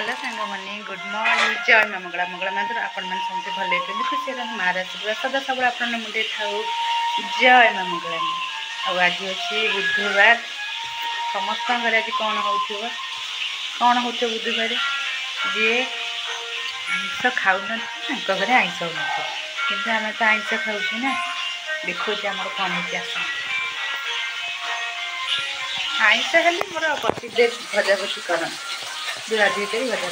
Hello सांग मैंने good morning जय माँ मंगला मंगला मंदिर आपण मैंने समझे भले खुशी महाराज सदा सब आपण मुझे था जय माँ मंगला आज अच्छी बुधवार समस्त घर आज कौन हो बुधवार जी आईष खाऊन घर आईष हो कि आम तो आईष खाऊ ना देखुचे आम कौन हो आईष हेल्ले मोर पतिदेव भजाभुजी कर दुरा दुईटे भजा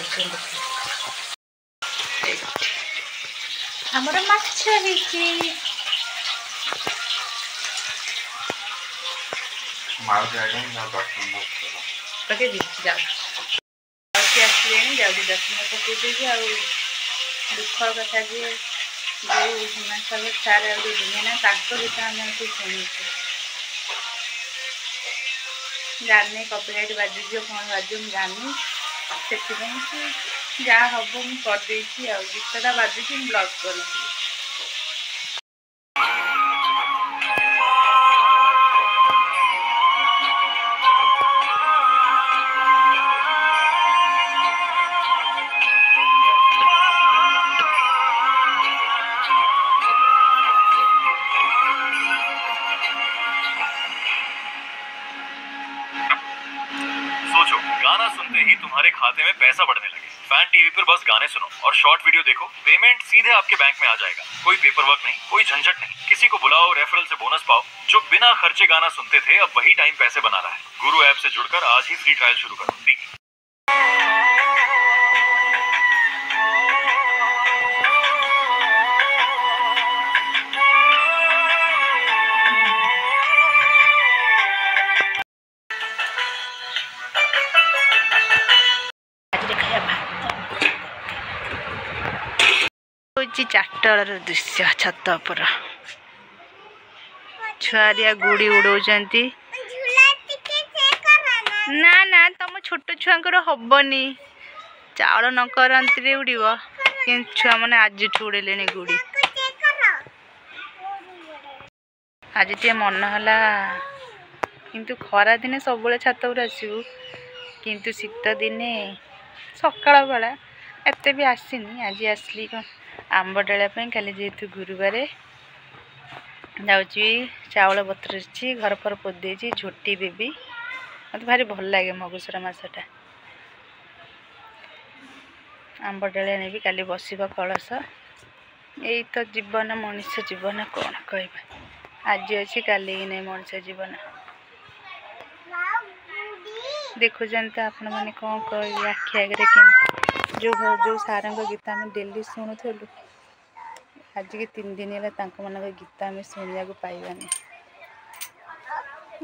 आमर माछ आसले जाऊँ दर्शन पकईदे आ दुख कथा जी जो हिमा सागर सार दिने ना गीत आम शुणु जानी कपिराइट बाजुज कौन बाजू जानी से जहाँ हम मुझे गीतटा बाजुची ब्लॉग कर सोचो गाना सुनते ही तुम्हारे खाते में पैसा बढ़ने लगे। फैन टीवी पर बस गाने सुनो और शॉर्ट वीडियो देखो, पेमेंट सीधे आपके बैंक में आ जाएगा। कोई पेपर वर्क नहीं, कोई झंझट नहीं, किसी को बुलाओ, रेफरल से बोनस पाओ। जो बिना खर्चे गाना सुनते थे अब वही टाइम पैसे बना रहा है। गुरु ऐप से जुड़कर आज ही फ्री ट्रायल शुरू करो। चारटार दृश्य छत पर छुआरिया गुड़ी उड़ौंती ना ना तुम छोट छुआ हबनी चाउल न करती उड़ कि छुआ मैंने आज उड़े गुड़ी आज टे मन है किंतु खरा दिने सब छत पर आसू किंतु शीत दिने सकाळ बेला एत भी आसनी आज आसली कौन आंब डाला काली जेहेतु गुरुवार जाऊँगी चाउल बतर घर पर पोदे झोटी देवी मत भारी भल लगे मगुसुरा मसटा आंब डाला नहीं काली बस कलश यही तो जीवन मनुष्य जीवन कौन कह आज अच्छी काली नहीं मनुष्य जीवन देखुं तो आपण मैंने कौन कह आखि आगे जो सार गीत आम डेली शुणुलु आज के 3 दिन है मान गीत आम शुणा पाइबानी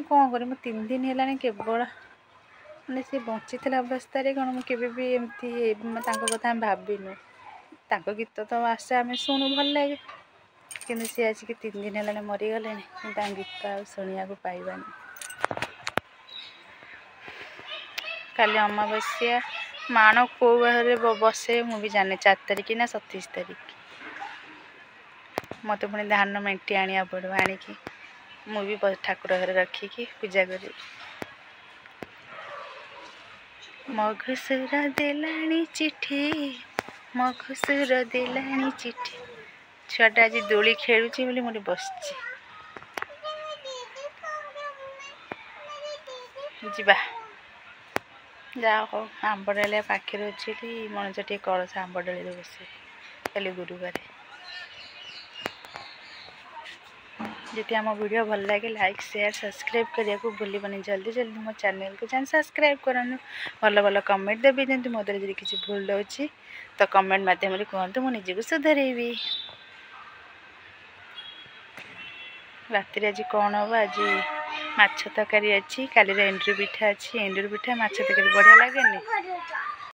कौन कर 3 दिन है केवल मैंने सी बची अवस्था कौन मुझे भी एमती कथा भाविनु गीत तो आसे आम शुणु भल लगे कि सी आज के 3 दिन है मरीगले गीत शुणा पाइबानी काली अमावस्या माण कौ बारे बसे मुझे जाने 4 तारिख ना 27 तारिख मत पुणी धान मेंटी आने पड़ो आणिकी मुझे ठाकुर घर रखिकी पूजा करी मघुसुर देलाणी चिठी मघुसुर देलाणी चिठी छुआटा आज दोली खेलुची बोली मुझे बस जीवा जा हो आंब डालिया पाखे अच्छी मनुष्य टे कलश आंब डाली बसे कल गुरुवार जी आम वीडियो भल लगे लाइक शेयर सब्सक्राइब करने को भूलनी जल्दी जल्दी मो चैनल को जान सब्सक्राइब करूँ भल भल कमेंट देवी जमी मो द्वारा किसी भूल हो तो कमेंट मध्यम कहतु मुझे को सुधरेबी राति आज कौन हम आज माछ तरकारी अच्छी काली एंडुरी पिठा अच्छी एंडुरी पिठा माछ तरकारी बढ़िया लगे